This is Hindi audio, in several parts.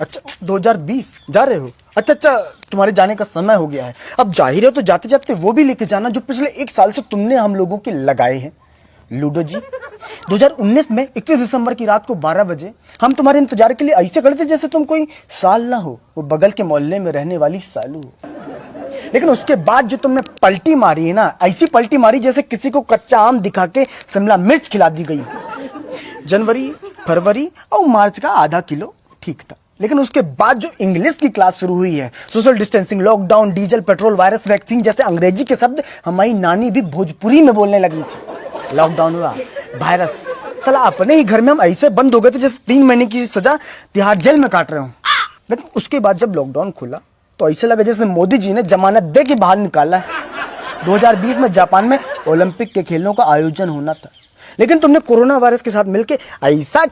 अच्छा 2020 जा रहे हो? अच्छा अच्छा, तुम्हारे जाने का समय हो गया है। अब जा ही रहे हो तो जाते जाते वो भी लेके जाना जो पिछले 1 साल से तुमने हम लोगों के लगाए हैं। लूडो जी, 2019 में 31 दिसंबर की रात को 12 बजे हम तुम्हारे इंतजार के लिए ऐसे खड़े थे जैसे तुम कोई साल ना हो, वो बगल के मोहल्ले में रहने वाली सालू हो। लेकिन उसके बाद जो तुमने पलटी मारी है ना, ऐसी पलटी मारी जैसे किसी को कच्चा आम दिखा के शिमला मिर्च खिला दी गई। जनवरी, फरवरी और मार्च का आधा किलो ठीक था, लेकिन उसके बाद जो इंग्लिश की क्लास शुरू हुई है, social distancing, lockdown, diesel, petrol, virus, vaccine जैसे अंग्रेजी के शब्द हमारी नानी भी भोजपुरी में बोलने लगी थी। लॉकडाउन हुआ, वायरस, साला अपने ही घर में हम ऐसे बंद हो गए थे जैसे 3 महीने की सजा तिहाड़ जेल में काट रहे हो। लेकिन उसके बाद जब लॉकडाउन खुला तो ऐसे लगा जैसे मोदी जी ने जमानत दे के बाहर निकाला है। 2020 में जापान में ओलंपिक के खेलों का आयोजन होना था, लेकिन तुमने कोरोना वायरस के साथ मिलकर ऐसा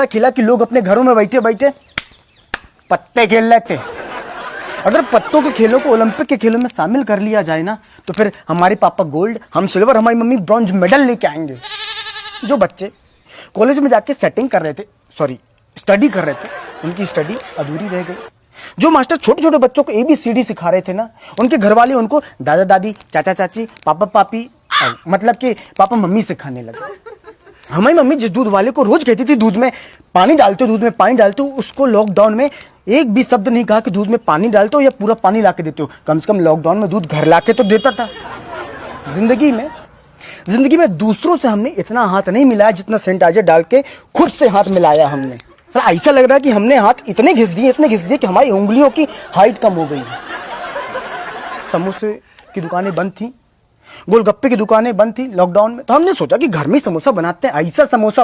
खेला कि लोग अपने घरों में बैठे बैठे पत्ते खेल लेते। अगर पत्तों के खेलों को ओलंपिक के खेलों में शामिल कर लिया जाए ना, तो फिर हमारे पापा गोल्ड, हम सिल्वर, हमारी मम्मी ब्रॉन्ज मेडल लेके आएंगे। जो बच्चे कॉलेज में जाके स्टडी कर रहे थे, उनकी स्टडी अधूरी रह गई। जो मास्टर छोटे छोटे बच्चों को ABCD सिखा रहे थे ना, उनके घर वाले उनको दादा दादी, चाचा चाची, पापा पापी, मतलब कि पापा मम्मी सिखाने लगे। हमारी मम्मी जिस दूध वाले को रोज कहती थी दूध में पानी डालते हो, उसको लॉकडाउन में एक भी शब्द नहीं कहा कि दूध में पानी डालते हो या पूरा पानी ला के देते हो। कम से कम लॉकडाउन में दूध घर ला के तो देता था। जिंदगी में दूसरों से हमने इतना हाथ नहीं मिलाया जितना सैनिटाइजर डाल के खुद से हाथ मिलाया हमने। सर ऐसा लग रहा है कि हमने हाथ इतने घिस दिए कि हमारी उंगलियों की हाइट कम हो गई। समोसे की दुकानें बंद थी, गोलगप्पे की दुकानें बंद थी लॉकडाउन में, तो हमने सोचा कि घर में समोसा बनाते हैं। ऐसा समोसा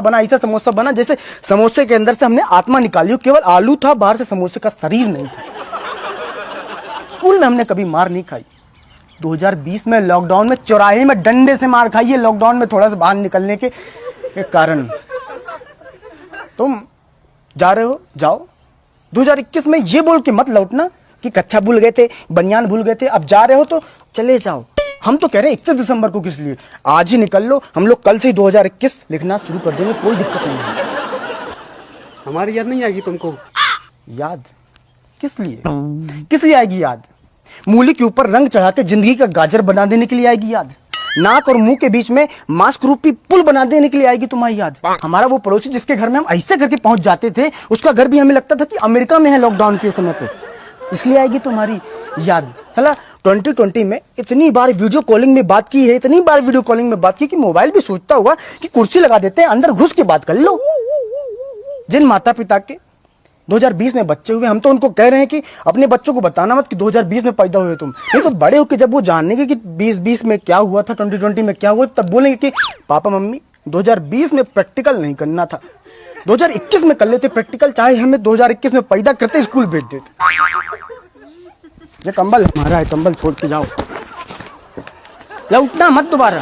बना जैसे समोसे के अंदर से हमने आत्मा निकाली हो, केवल आलू था, बाहर से समोसे का शरीर नहीं था। स्कूल में हमने कभी मार नहीं खाई। 2020 में लॉकडाउन में चौराहे में डंडे से मार खाई है, लॉकडाउन में थोड़ा सा बाहर निकलने के कारण। तुम जा रहे हो, जाओ। 2021 में ये बोल के मत लौटना कि कच्छा भूल गए थे, बनियान भूल गए थे। अब जा रहे हो तो चले जाओ। हम तो कह रहे हैं 31 दिसंबर को किस लिए, आज ही निकल लो। हम लोग कल से ही 2021 लिखना शुरू कर देंगे, कोई दिक्कत नहीं है। हमारी याद नहीं आएगी तुमको? याद किस लिए आएगी याद? मूली के ऊपर रंग चढ़ा के जिंदगी का गाजर बना देने के लिए आएगी याद। नाक और मुंह के बीच में मास्क रूपी पुल बना देने के लिए आएगी तुम्हारी याद। हमारा वो पड़ोसी जिसके घर में हम ऐसे करके पहुंच जाते थे, उसका घर भी हमें लगता था कि अमेरिका में है लॉकडाउन के समय पे, इसलिए आएगी तुम्हारी याद। चला 2020 में इतनी बार वीडियो कॉलिंग में बात की कि मोबाइल भी सोचता हुआ कि कुर्सी लगा देते हैं, अंदर घुस के बात कर लो। जिन माता पिता के 2020 में बच्चे हुए, हम तो उनको कह रहे हैं कि अपने बच्चों को बताना मत कि 2020 में पैदा हुए तुम। नहीं तो बड़े होकर जब वो जानेंगे कि 2020 में क्या हुआ था, 2020 में क्या हुआ, तब बोलेंगे कि पापा मम्मी 2020 में प्रैक्टिकल नहीं करना था, 2021 में कर लेते प्रैक्टिकल, चाहे हमें 2021 में पैदा करते स्कूल भेज देते। ये कंबल हमारा है, कंबल छोड़ के जाओ, लौटना मत दोबारा।